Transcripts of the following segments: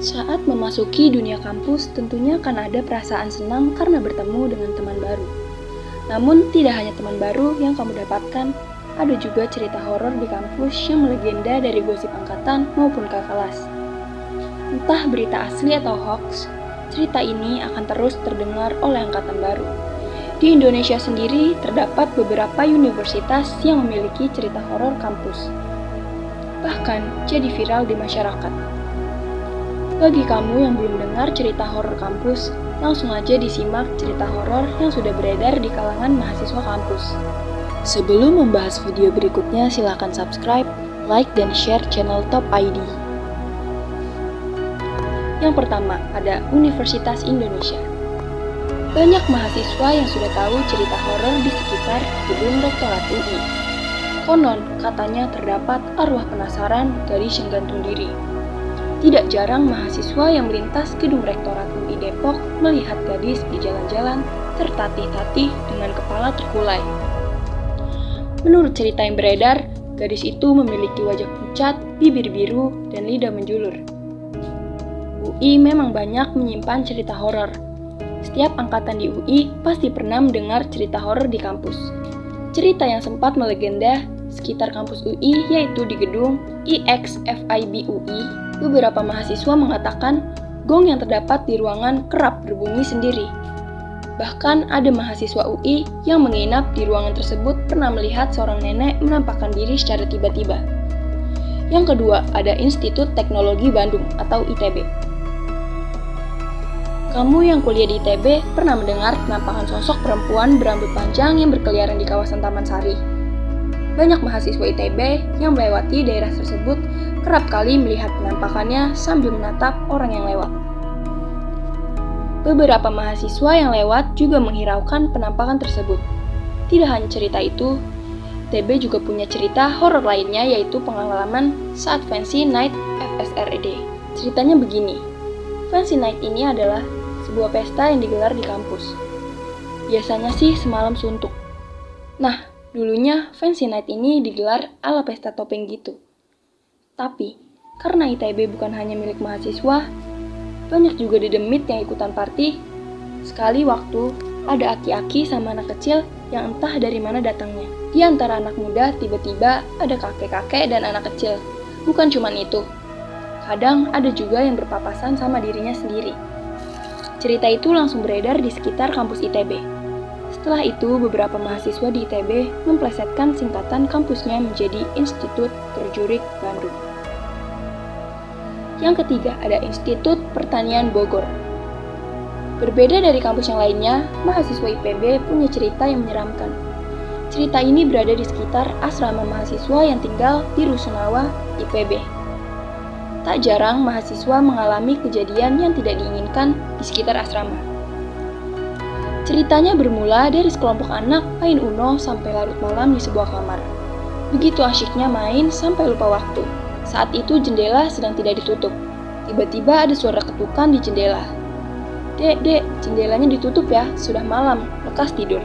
Saat memasuki dunia kampus, tentunya akan ada perasaan senang karena bertemu dengan teman baru. Namun, tidak hanya teman baru yang kamu dapatkan, ada juga cerita horor di kampus yang melegenda dari gosip angkatan maupun kakak kelas. Entah berita asli atau hoax, cerita ini akan terus terdengar oleh angkatan baru. Di Indonesia sendiri, terdapat beberapa universitas yang memiliki cerita horor kampus. Bahkan, jadi viral di masyarakat. Bagi kamu yang belum dengar cerita horor kampus, langsung aja disimak cerita horor yang sudah beredar di kalangan mahasiswa kampus. Sebelum membahas video berikutnya, silakan subscribe, like, dan share channel Top ID. Yang pertama, ada Universitas Indonesia. Banyak mahasiswa yang sudah tahu cerita horor di sekitar gedung Rektorat UI. Konon, katanya terdapat arwah penasaran gadis yang gantung diri. Tidak jarang mahasiswa yang melintas gedung Rektorat UI Depok melihat gadis di jalan-jalan tertatih-tatih dengan kepala terkulai. Menurut cerita yang beredar, gadis itu memiliki wajah pucat, bibir biru, dan lidah menjulur. UI memang banyak menyimpan cerita horor. Setiap angkatan di UI pasti pernah mendengar cerita horor di kampus. Cerita yang sempat melegenda sekitar kampus UI yaitu di gedung IXFIB UI. Beberapa mahasiswa mengatakan gong yang terdapat di ruangan kerap berbunyi sendiri. Bahkan ada mahasiswa UI yang menginap di ruangan tersebut pernah melihat seorang nenek menampakkan diri secara tiba-tiba. Yang kedua, ada Institut Teknologi Bandung atau ITB. Kamu yang kuliah di ITB pernah mendengar penampakan sosok perempuan berambut panjang yang berkeliaran di kawasan Taman Sari. Banyak mahasiswa ITB yang melewati daerah tersebut kerap kali melihat penampakannya sambil menatap orang yang lewat. Beberapa mahasiswa yang lewat juga menghiraukan penampakan tersebut. Tidak hanya cerita itu, ITB juga punya cerita horor lainnya yaitu pengalaman saat Fancy Night FSRD. Ceritanya begini, Fancy Night ini adalah sebuah pesta yang digelar di kampus. Biasanya sih semalam suntuk. Nah, dulunya Fancy Night ini digelar ala pesta topeng gitu. Tapi, karena ITB bukan hanya milik mahasiswa, banyak juga dedemit yang ikutan party. Sekali waktu, ada aki-aki sama anak kecil yang entah dari mana datangnya. Di antara anak muda, tiba-tiba ada kakek-kakek dan anak kecil. Bukan cuma itu, kadang ada juga yang berpapasan sama dirinya sendiri. Cerita itu langsung beredar di sekitar kampus ITB. Setelah itu, beberapa mahasiswa di ITB memplesetkan singkatan kampusnya menjadi Institut Terjurik Bandung. Yang ketiga, ada Institut Pertanian Bogor. Berbeda dari kampus yang lainnya, mahasiswa IPB punya cerita yang menyeramkan. Cerita ini berada di sekitar asrama mahasiswa yang tinggal di Rusunawa, IPB. Tak jarang mahasiswa mengalami kejadian yang tidak diinginkan di sekitar asrama. Ceritanya bermula dari sekelompok anak main Uno sampai larut malam di sebuah kamar. Begitu asyiknya main sampai lupa waktu. Saat itu jendela sedang tidak ditutup. Tiba-tiba ada suara ketukan di jendela. Dek, jendelanya ditutup ya, sudah malam, lekas tidur.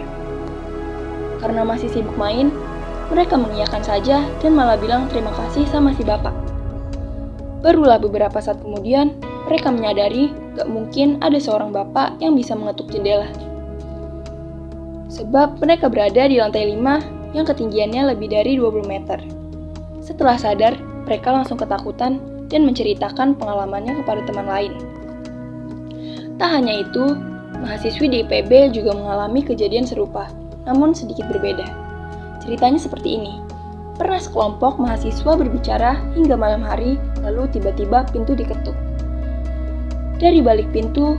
Karena masih sibuk main, mereka mengiyakan saja dan malah bilang terima kasih sama si bapak. Barulah beberapa saat kemudian, mereka menyadari gak mungkin ada seorang bapak yang bisa mengetuk jendela. Sebab mereka berada di lantai 5 yang ketinggiannya lebih dari 20 meter. Setelah sadar, mereka langsung ketakutan dan menceritakan pengalamannya kepada teman lain. Tak hanya itu, mahasiswi di IPB juga mengalami kejadian serupa, namun sedikit berbeda. Ceritanya seperti ini. Pernah sekelompok mahasiswa berbicara hingga malam hari, lalu tiba-tiba pintu diketuk. Dari balik pintu,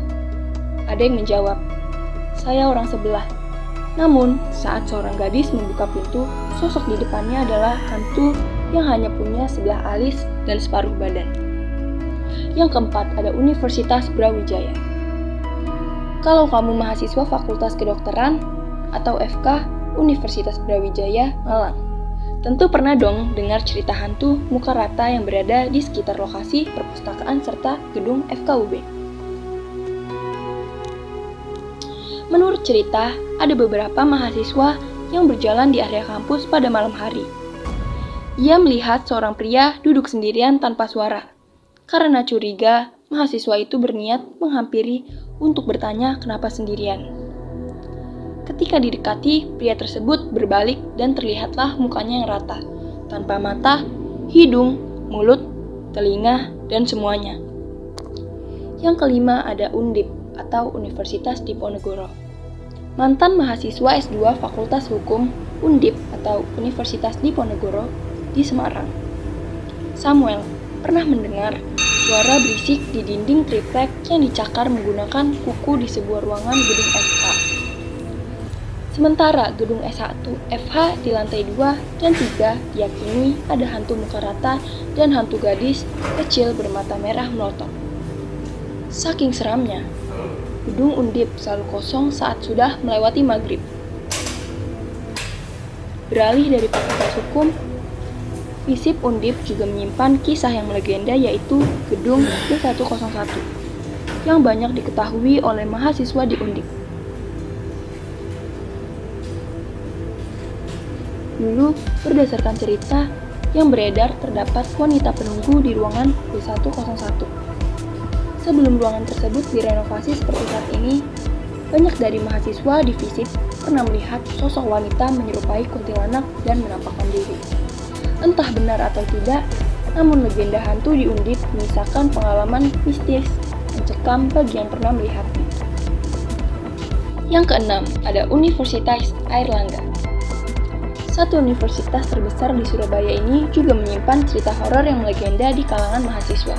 ada yang menjawab, "Saya orang sebelah." Namun, saat seorang gadis membuka pintu, sosok di depannya adalah hantu yang hanya punya sebelah alis dan separuh badan. Yang keempat, ada Universitas Brawijaya. Kalau kamu mahasiswa Fakultas Kedokteran atau FK Universitas Brawijaya, Malang, tentu pernah dong dengar cerita hantu muka rata yang berada di sekitar lokasi perpustakaan serta gedung FKUB. Menurut cerita, ada beberapa mahasiswa yang berjalan di area kampus pada malam hari. Ia melihat seorang pria duduk sendirian tanpa suara. Karena curiga, mahasiswa itu berniat menghampiri untuk bertanya kenapa sendirian. Ketika didekati, pria tersebut berbalik dan terlihatlah mukanya yang rata, tanpa mata, hidung, mulut, telinga, dan semuanya. Yang kelima ada Undip atau Universitas Diponegoro. Mantan mahasiswa S2 Fakultas Hukum Undip atau Universitas Diponegoro di Semarang. Samuel pernah mendengar suara berisik di dinding triplek yang dicakar menggunakan kuku di sebuah ruangan gedung FH. Sementara gedung S1 FH di lantai 2 dan 3 diyakini ada hantu muka rata dan hantu gadis kecil bermata merah melotot. Saking seramnya, gedung Undip selalu kosong saat sudah melewati maghrib. Beralih dari Fakultas Hukum, FISIP Undip juga menyimpan kisah yang melegenda yaitu gedung D101 yang banyak diketahui oleh mahasiswa di Undip. Dulu, berdasarkan cerita yang beredar terdapat wanita penunggu di ruangan D101. Sebelum ruangan tersebut direnovasi seperti saat ini, banyak dari mahasiswa di FISIP pernah melihat sosok wanita menyerupai kuntilanak dan menampakkan diri. Entah benar atau tidak, namun legenda hantu di Undip menyisakan pengalaman mistis mencekam bagi yang pernah melihatnya. Yang keenam, ada Universitas Airlangga. Satu universitas terbesar di Surabaya ini juga menyimpan cerita horor yang melegenda di kalangan mahasiswa.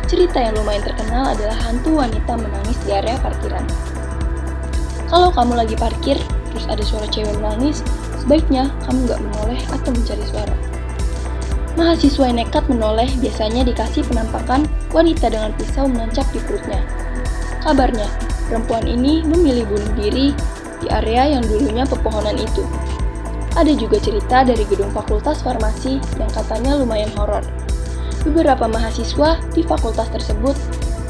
Cerita yang lumayan terkenal adalah hantu wanita menangis di area parkiran. Kalau kamu lagi parkir, terus ada suara cewek menangis, sebaiknya kamu nggak menoleh atau mencari suara. Mahasiswa yang nekat menoleh biasanya dikasih penampakan wanita dengan pisau menancap di perutnya. Kabarnya, perempuan ini memilih bunuh diri di area yang dulunya pepohonan itu. Ada juga cerita dari gedung Fakultas Farmasi yang katanya lumayan horor. Beberapa mahasiswa di fakultas tersebut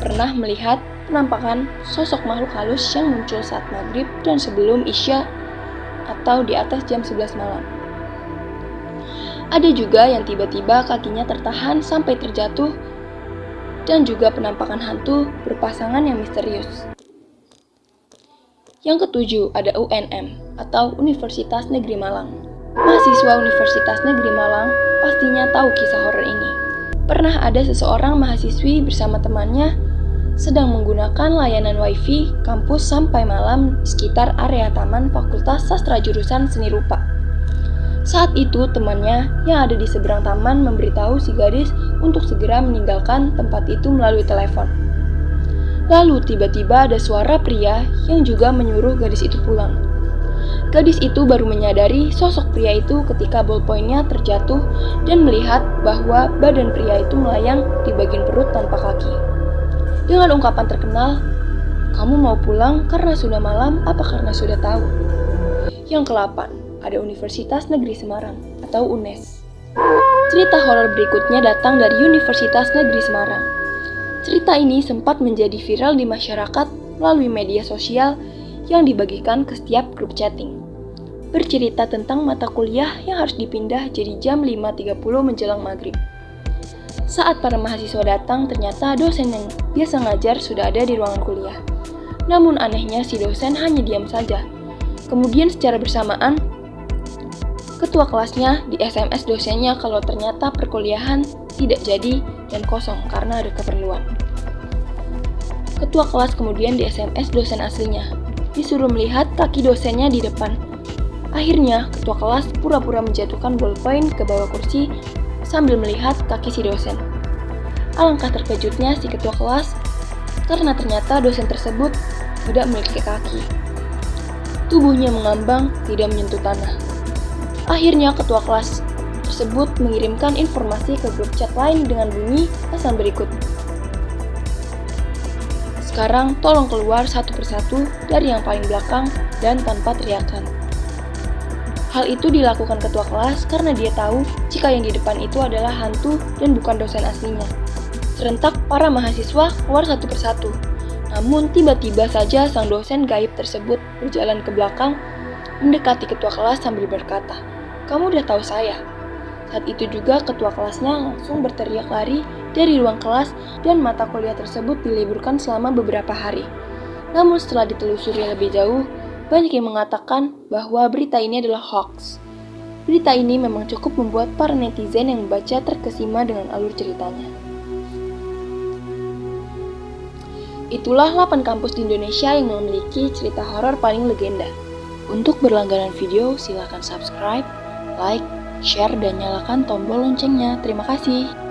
pernah melihat penampakan sosok makhluk halus yang muncul saat maghrib dan sebelum isya atau di atas jam 11 malam. Ada juga yang tiba-tiba kakinya tertahan sampai terjatuh dan juga penampakan hantu berpasangan yang misterius. Yang ketujuh ada UNM atau Universitas Negeri Malang. Mahasiswa Universitas Negeri Malang pastinya tahu kisah horor ini. Pernah ada seseorang mahasiswi bersama temannya sedang menggunakan layanan wifi kampus sampai malam di sekitar area taman Fakultas Sastra Jurusan Seni Rupa. Saat itu temannya yang ada di seberang taman memberitahu si gadis untuk segera meninggalkan tempat itu melalui telepon. Lalu tiba-tiba ada suara pria yang juga menyuruh gadis itu pulang. Gadis itu baru menyadari sosok pria itu ketika ballpointnya terjatuh dan melihat bahwa badan pria itu melayang di bagian perut tanpa kaki. Dengan ungkapan terkenal, "Kamu mau pulang karena sudah malam apa karena sudah tahu?" Yang ke-8, ada Universitas Negeri Semarang atau UNES. Cerita horor berikutnya datang dari Universitas Negeri Semarang. Cerita ini sempat menjadi viral di masyarakat melalui media sosial yang dibagikan ke setiap grup chatting. Bercerita tentang mata kuliah yang harus dipindah jadi jam 5.30 menjelang maghrib. Saat para mahasiswa datang, ternyata dosen yang biasa ngajar sudah ada di ruangan kuliah. Namun anehnya si dosen hanya diam saja. Kemudian secara bersamaan, ketua kelasnya di SMS dosennya kalau ternyata perkuliahan tidak jadi dan kosong karena ada keperluan. Ketua kelas kemudian di SMS dosen aslinya, disuruh melihat kaki dosennya di depan. Akhirnya, ketua kelas pura-pura menjatuhkan ballpoint ke bawah kursi sambil melihat kaki si dosen. Alangkah terkejutnya si ketua kelas karena ternyata dosen tersebut tidak memiliki kaki. Tubuhnya mengambang, tidak menyentuh tanah. Akhirnya ketua kelas tersebut mengirimkan informasi ke grup chat lain dengan bunyi pesan berikut. Sekarang tolong keluar satu persatu dari yang paling belakang dan tanpa teriakan. Hal itu dilakukan ketua kelas karena dia tahu jika yang di depan itu adalah hantu dan bukan dosen aslinya. Serentak para mahasiswa keluar satu persatu. Namun tiba-tiba saja sang dosen gaib tersebut berjalan ke belakang, mendekati ketua kelas sambil berkata, "Kamu udah tahu saya?" Saat itu juga ketua kelasnya langsung berteriak lari dari ruang kelas dan mata kuliah tersebut diliburkan selama beberapa hari. Namun setelah ditelusuri lebih jauh, banyak yang mengatakan bahwa berita ini adalah hoax. Berita ini memang cukup membuat para netizen yang membaca terkesima dengan alur ceritanya. Itulah 8 kampus di Indonesia yang memiliki cerita horor paling legenda. Untuk berlangganan video, silahkan subscribe, like, share, dan nyalakan tombol loncengnya. Terima kasih.